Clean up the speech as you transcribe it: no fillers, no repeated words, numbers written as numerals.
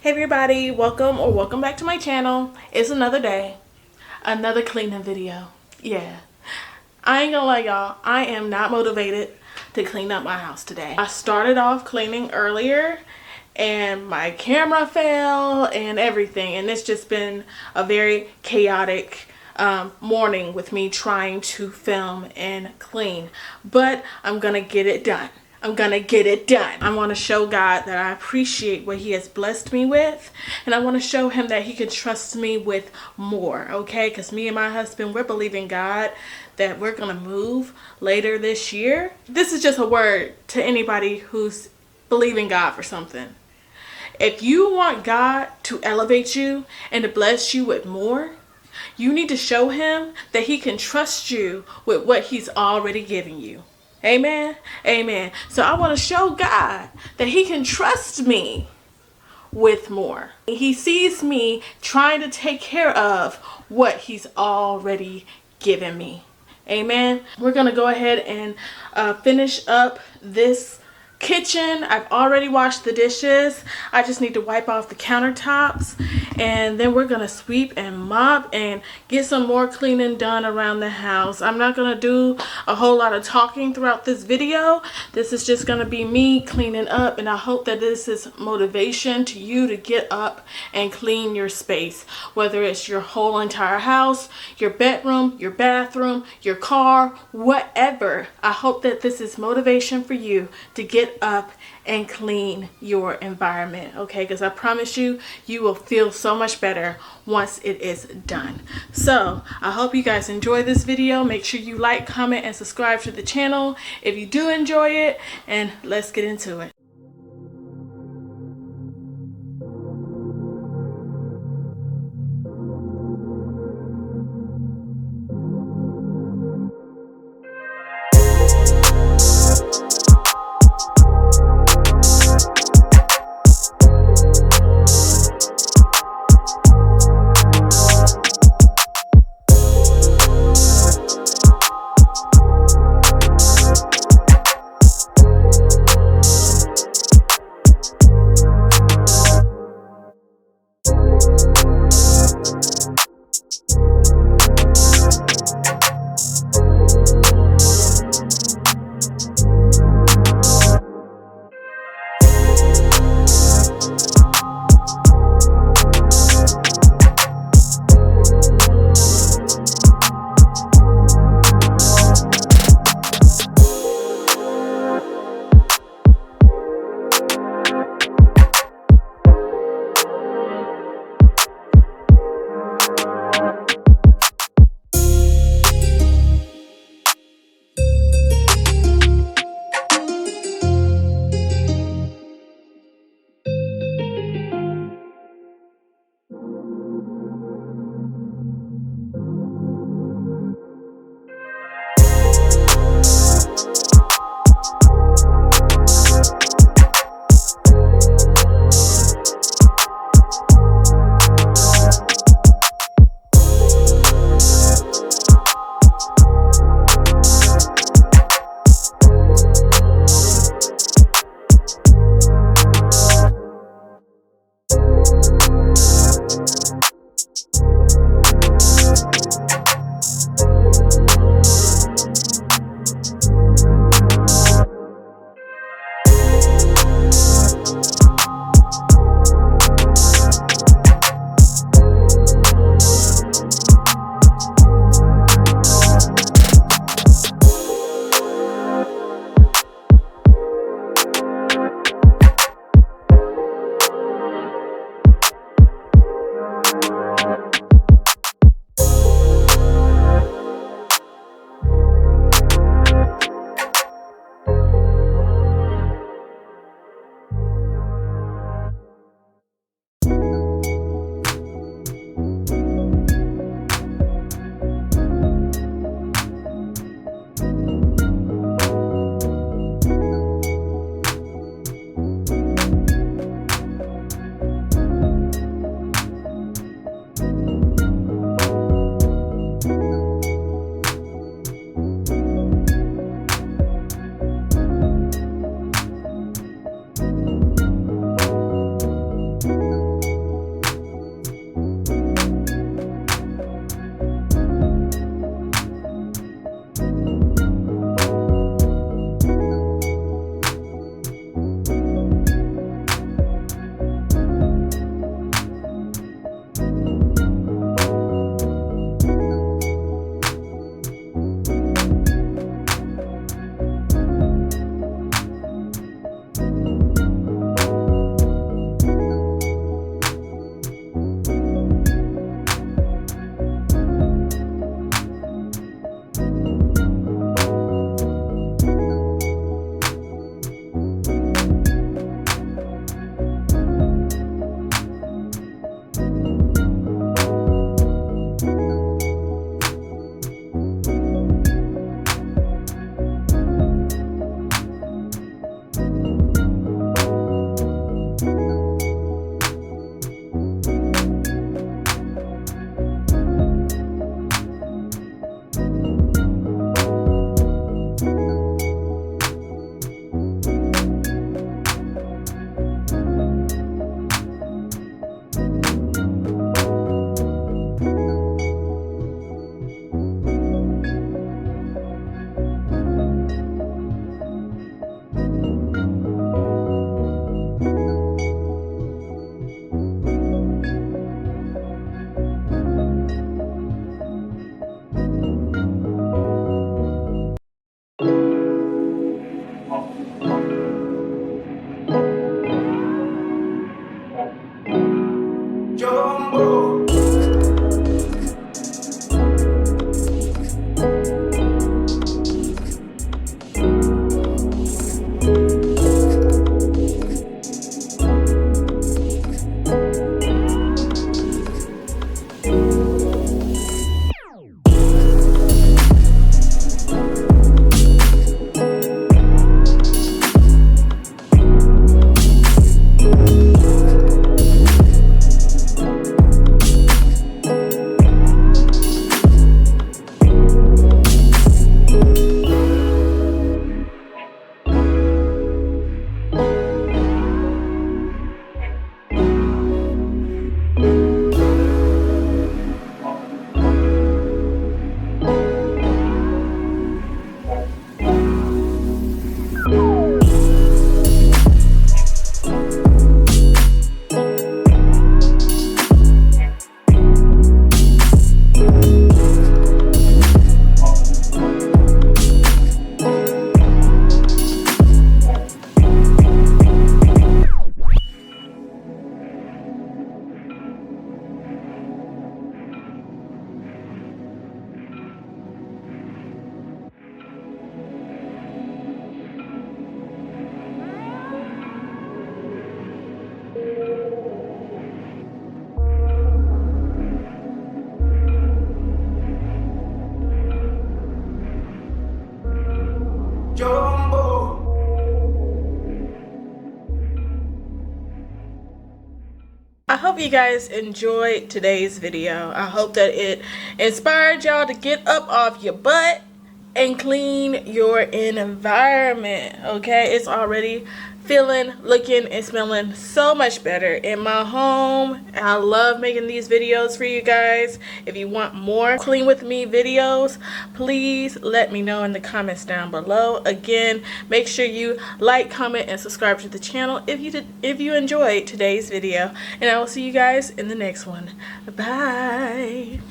Hey everybody, welcome back to my channel. It's another day, another cleaning video. Yeah, I ain't gonna lie y'all, I am not motivated to clean up my house today. I started off cleaning earlier and my camera fell and everything, and it's just been a very chaotic morning with me trying to film and clean, but I'm gonna get it done. I'm gonna get it done. I want to show God that I appreciate what he has blessed me with, and I want to show him that he can trust me with more, okay? Because me and my husband, we're believing God that we're gonna move later this year. This is just a word to anybody who's believing God for something. If you want God to elevate you and to bless you with more, you need to show him that he can trust you with what he's already given you. Amen. Amen. So I want to show God that he can trust me with more. He sees me trying to take care of what he's already given me. Amen. We're going to go ahead and finish up this kitchen. I've already washed the dishes. I just need to wipe off the countertops, and then we're gonna sweep and mop and get some more cleaning done around the house. I'm not gonna do a whole lot of talking throughout this video. This is just gonna be me cleaning up, and I hope that this is motivation to you to get up and clean your space, whether it's your whole entire house, your bedroom, your bathroom, your car, whatever. I hope that this is motivation for you to get up and clean your environment, okay? Because I promise you, you will feel so much better once it is done. So I hope you guys enjoy this video. Make sure you like, comment, and subscribe to the channel if you do enjoy it, and let's get into it. Jumbo. Jumbo. I hope you guys enjoyed today's video. I hope that it inspired y'all to get up off your butt and clean your environment. Okay, it's already feeling, looking, and smelling so much better in my home. I love making these videos for you guys. If you want more clean with me videos, please let me know in the comments down below. Again, make sure you like, comment, and subscribe to the channel if you enjoyed today's video, and I will see you guys in the next one. Bye.